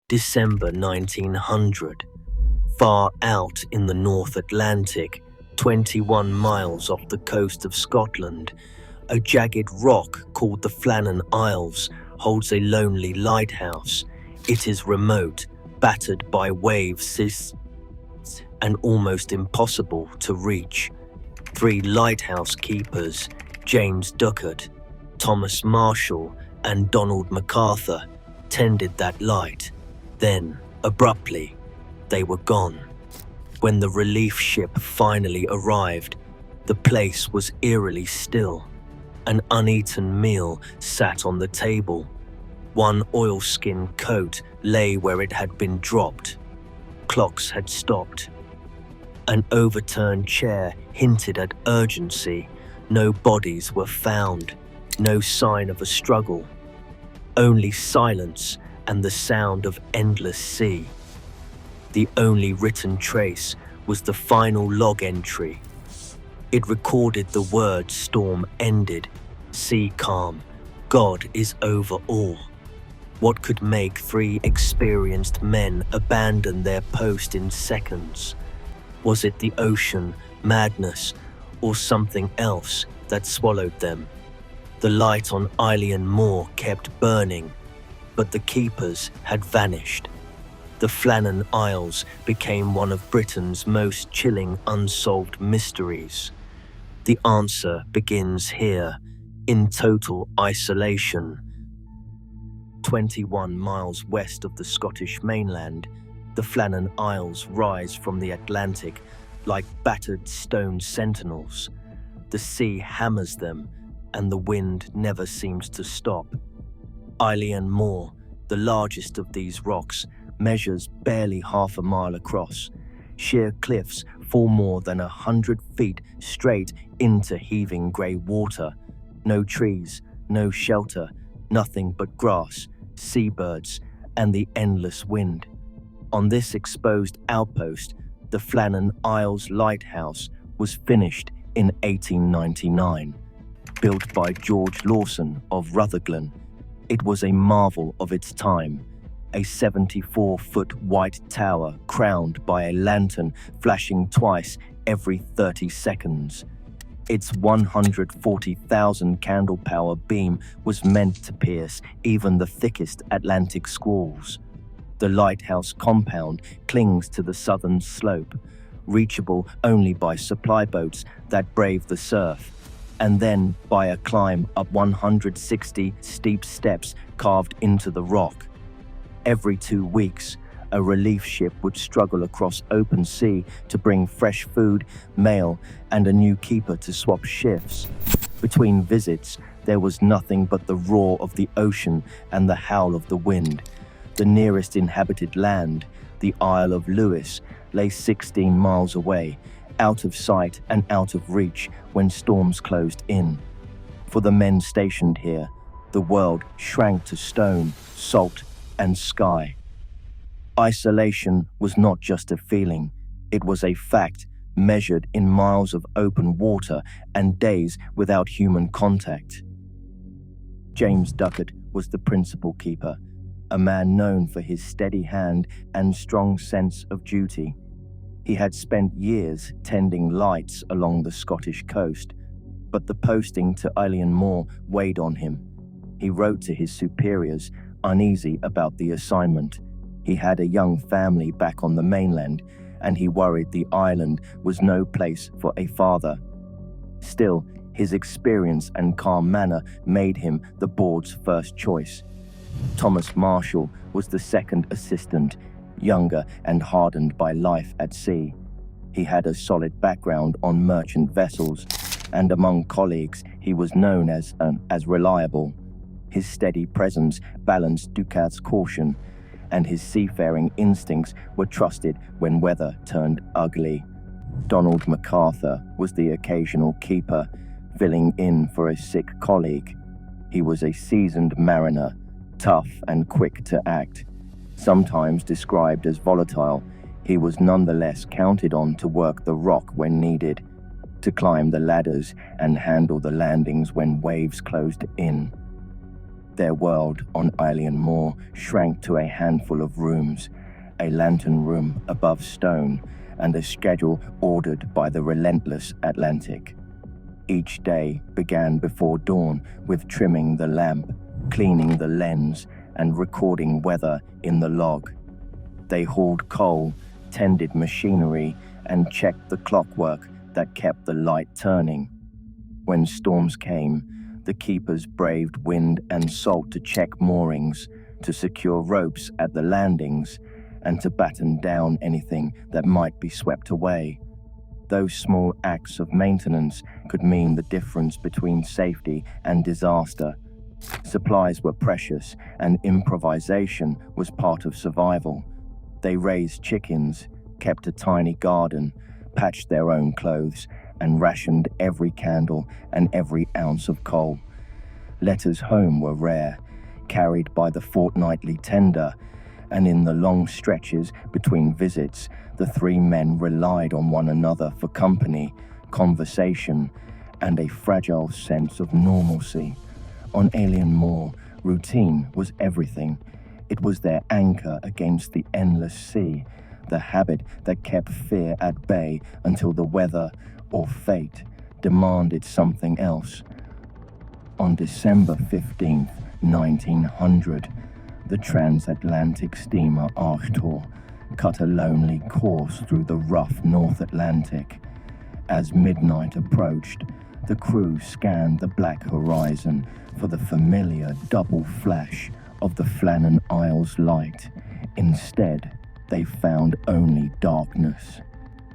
December 1900. Far out in the North Atlantic, 21 miles off the coast of Scotland, a jagged rock called the Flannan Isles holds a lonely lighthouse. It is remote, battered by waves, and almost impossible to reach. 3 lighthouse keepers, James Duckett, Thomas Marshall, and Donald MacArthur, tended that light. Then, abruptly, they were gone. When the relief ship finally arrived, the place was eerily still. An uneaten meal sat on the table. One oilskin coat lay where it had been dropped. Clocks had stopped. An overturned chair hinted at urgency. No bodies were found. No sign of a struggle. Only silence and the sound of endless sea. The only written trace was the final log entry. It recorded the words storm ended, sea calm, God is over all. What could make 3 experienced men abandon their post in seconds? Was it the ocean, madness, or something else that swallowed them? The light on Eilean Moor kept burning, but the keepers had vanished. The Flannan Isles became one of Britain's most chilling unsolved mysteries. The answer begins here, in total isolation. 21 miles west of the Scottish mainland, the Flannan Isles rise from the Atlantic like battered stone sentinels. The sea hammers them, and the wind never seems to stop. Eilean Moor, the largest of these rocks, measures barely half a mile across. Sheer cliffs fall more than 100 feet straight into heaving grey water. No trees, no shelter, nothing but grass, seabirds, and the endless wind. On this exposed outpost, the Flannan Isles Lighthouse was finished in 1899. Built by George Lawson of Rutherglen, it was a marvel of its time. A 74-foot white tower crowned by a lantern flashing twice every 30 seconds. Its 140,000 candle power beam was meant to pierce even the thickest Atlantic squalls. The lighthouse compound clings to the southern slope, reachable only by supply boats that brave the surf, and then by a climb up 160 steep steps carved into the rock. Every 2 weeks, a relief ship would struggle across open sea to bring fresh food, mail, and a new keeper to swap shifts. Between visits, there was nothing but the roar of the ocean and the howl of the wind. The nearest inhabited land, the Isle of Lewis, lay 16 miles away, out of sight and out of reach when storms closed in. For the men stationed here, the world shrank to stone, salt, and sky. Isolation was not just a feeling, it was a fact measured in miles of open water and days without human contact. James Duckett was the principal keeper, a man known for his steady hand and strong sense of duty. He had spent years tending lights along the Scottish coast, but the posting to Eilean Moor weighed on him. He wrote to his superiors, uneasy about the assignment. He had a young family back on the mainland, and he worried the island was no place for a father. Still, his experience and calm manner made him the board's first choice. Thomas Marshall was the second assistant, younger and hardened by life at sea. He had a solid background on merchant vessels, and among colleagues he was known as reliable. His steady presence balanced Ducat's caution, and his seafaring instincts were trusted when weather turned ugly. Donald MacArthur was the occasional keeper, filling in for a sick colleague. He was a seasoned mariner, tough and quick to act. Sometimes described as volatile, he was nonetheless counted on to work the rock when needed, to climb the ladders and handle the landings when waves closed in. Their world on Eilean Moor shrank to a handful of rooms, a lantern room above stone, and a schedule ordered by the relentless Atlantic. Each day began before dawn with trimming the lamp, cleaning the lens, and recording weather in the log. They hauled coal, tended machinery, and checked the clockwork that kept the light turning. When storms came, the keepers braved wind and salt to check moorings, to secure ropes at the landings, and to batten down anything that might be swept away. Those small acts of maintenance could mean the difference between safety and disaster. Supplies were precious, and improvisation was part of survival. They raised chickens, kept a tiny garden, patched their own clothes, and rationed every candle and every ounce of coal. Letters home were rare, carried by the fortnightly tender, and in the long stretches between visits, the three men relied on one another for company, conversation, and a fragile sense of normalcy. On Eilean Moor, routine was everything. It was their anchor against the endless sea, the habit that kept fear at bay until the weather or fate demanded something else. On December 15th, 1900, the transatlantic steamer Arctur cut a lonely course through the rough North Atlantic. As midnight approached, the crew scanned the black horizon for the familiar double flash of the Flannan Isles light. Instead, they found only darkness.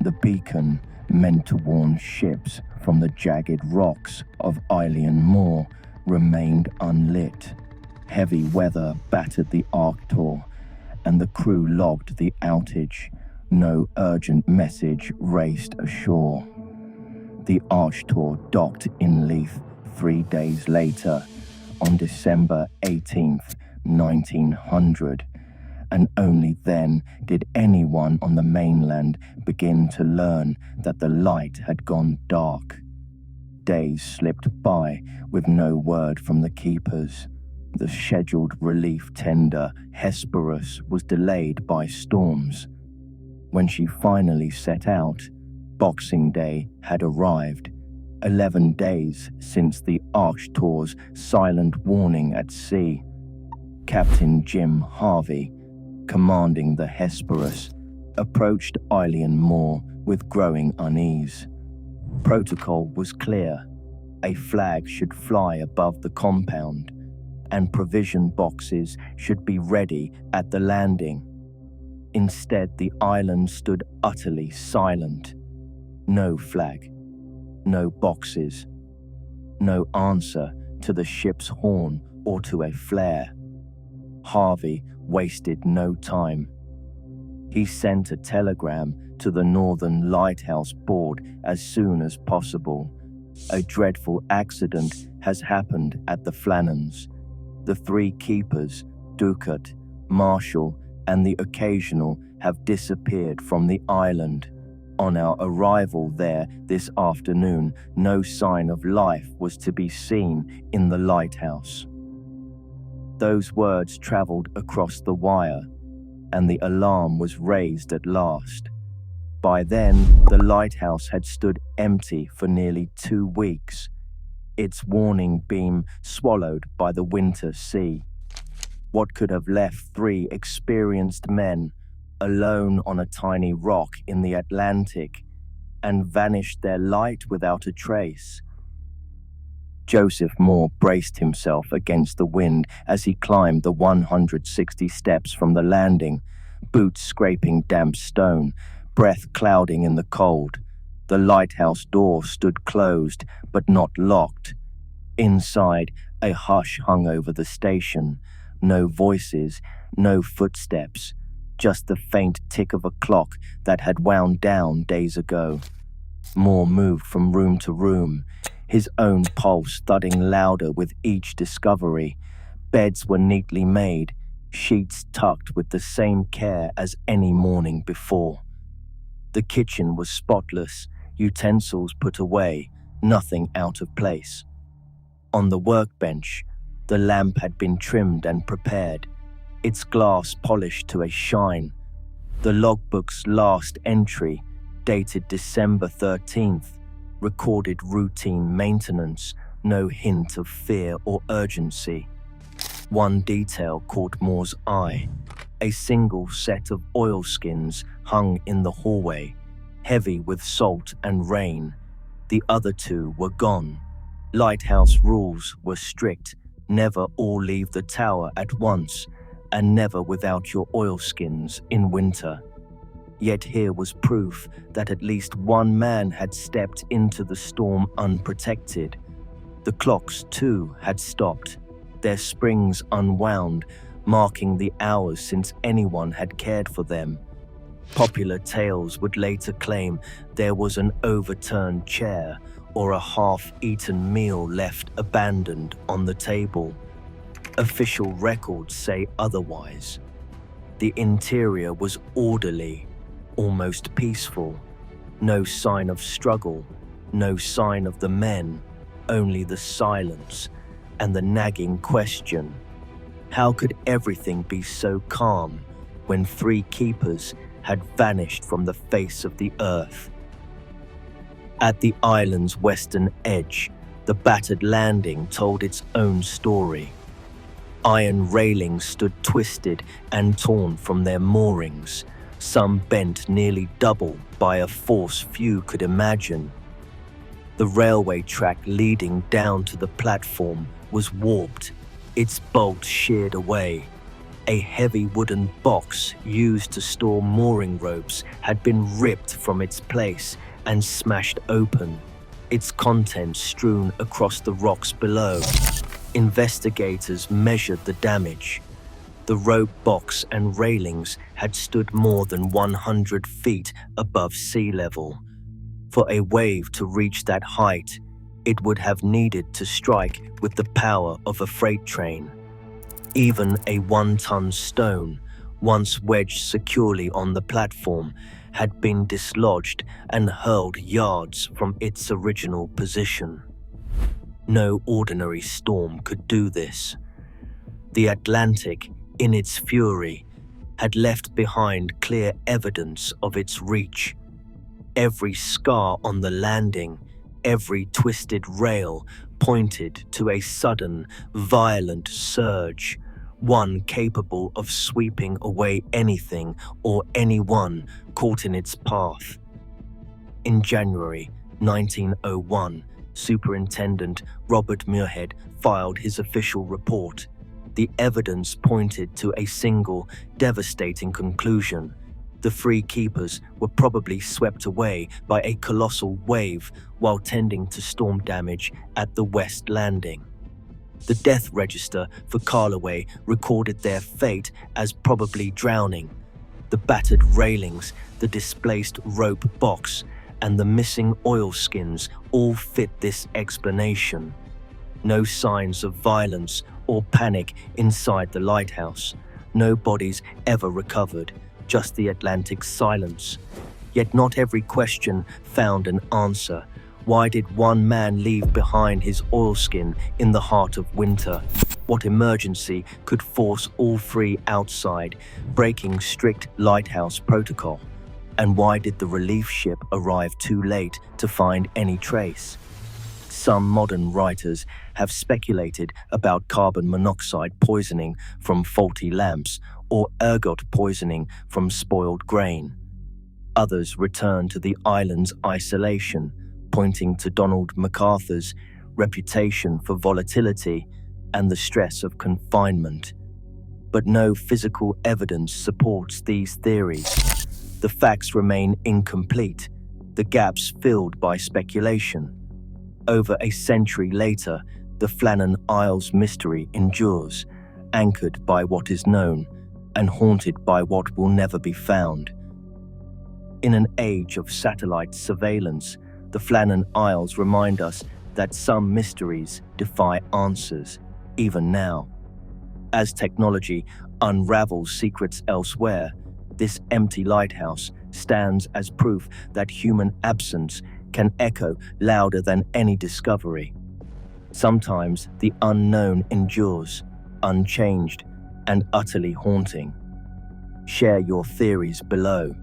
The beacon, meant to warn ships from the jagged rocks of Eilean Moor, remained unlit. Heavy weather battered the Arctur, and the crew logged the outage. No urgent message raced ashore. The Arctur docked in Leith 3 days later, on December 18th, 1900, and only then did anyone on the mainland begin to learn that the light had gone dark. Days slipped by with no word from the keepers. The scheduled relief tender Hesperus was delayed by storms. When she finally set out, Boxing Day had arrived, 11 days since the Arctur's silent warning at sea. Captain Jim Harvey, commanding the Hesperus, approached Eilean Moor with growing unease. Protocol was clear. A flag should fly above the compound, and provision boxes should be ready at the landing. Instead, the island stood utterly silent. No flag, no boxes, no answer to the ship's horn or to a flare. Harvey wasted no time. He sent a telegram to the Northern Lighthouse board as soon as possible. A dreadful accident has happened at the Flannans. The 3 keepers, Ducat, Marshall, and the Occasional, have disappeared from the island. On our arrival there this afternoon, no sign of life was to be seen in the lighthouse. Those words traveled across the wire, and the alarm was raised at last. By then, the lighthouse had stood empty for nearly 2 weeks, its warning beam swallowed by the winter sea. What could have left 3 experienced men alone on a tiny rock in the Atlantic and vanished their light without a trace? Joseph Moore braced himself against the wind as he climbed the 160 steps from the landing, boots scraping damp stone, breath clouding in the cold. The lighthouse door stood closed, but not locked. Inside, a hush hung over the station. No voices, no footsteps, just the faint tick of a clock that had wound down days ago. Moore moved from room to room, his own pulse thudding louder with each discovery. Beds were neatly made, sheets tucked with the same care as any morning before. The kitchen was spotless, utensils put away, nothing out of place. On the workbench, The lamp had been trimmed and prepared, its glass polished to a shine. The logbook's last entry, dated December 13th, recorded routine maintenance, no hint of fear or urgency. One detail caught Moore's eye. A single set of oilskins hung in the hallway, heavy with salt and rain. The other two were gone. Lighthouse rules were strict: never all leave the tower at once, and never without your oilskins in winter. Yet here was proof that at least one man had stepped into the storm unprotected. The clocks, too, had stopped, their springs unwound, marking the hours since anyone had cared for them. Popular tales would later claim there was an overturned chair or a half-eaten meal left abandoned on the table. Official records say otherwise. The interior was orderly, almost peaceful. No sign of struggle, no sign of the men, only the silence and the nagging question: how could everything be so calm when 3 keepers had vanished from the face of the earth? At the island's western edge, the battered landing told its own story. Iron railings stood twisted and torn from their moorings, some bent nearly double by a force few could imagine. The railway track leading down to the platform was warped, its bolts sheared away. A heavy wooden box used to store mooring ropes had been ripped from its place and smashed open, its contents strewn across the rocks below. Investigators measured the damage. The rope box and railings had stood more than 100 feet above sea level. For a wave to reach that height, it would have needed to strike with the power of a freight train. Even a 1-ton stone, once wedged securely on the platform, had been dislodged and hurled yards from its original position. No ordinary storm could do this. The Atlantic, in its fury, had left behind clear evidence of its reach. Every scar on the landing, every twisted rail pointed to a sudden, violent surge, one capable of sweeping away anything or anyone caught in its path. In January 1901, Superintendent Robert Muirhead filed his official report. The evidence pointed to a single, devastating conclusion. The 3 keepers were probably swept away by a colossal wave while tending to storm damage at the West Landing. The death register for Carlaway recorded their fate as probably drowning. The battered railings, the displaced rope box, and the missing oilskins all fit this explanation. No signs of violence or panic inside the lighthouse. No bodies ever recovered, just the Atlantic's silence. Yet not every question found an answer. Why did one man leave behind his oilskin in the heart of winter? What emergency could force all 3 outside, breaking strict lighthouse protocol? And why did the relief ship arrive too late to find any trace? Some modern writers have speculated about carbon monoxide poisoning from faulty lamps or ergot poisoning from spoiled grain. Others return to the island's isolation, pointing to Donald MacArthur's reputation for volatility and the stress of confinement. But no physical evidence supports these theories. The facts remain incomplete, the gaps filled by speculation. Over a century later, the Flannan Isles mystery endures, anchored by what is known and haunted by what will never be found. In an age of satellite surveillance, the Flannan Isles remind us that some mysteries defy answers, even now. As technology unravels secrets elsewhere, this empty lighthouse stands as proof that human absence can echo louder than any discovery. Sometimes the unknown endures, unchanged and utterly haunting. Share your theories below.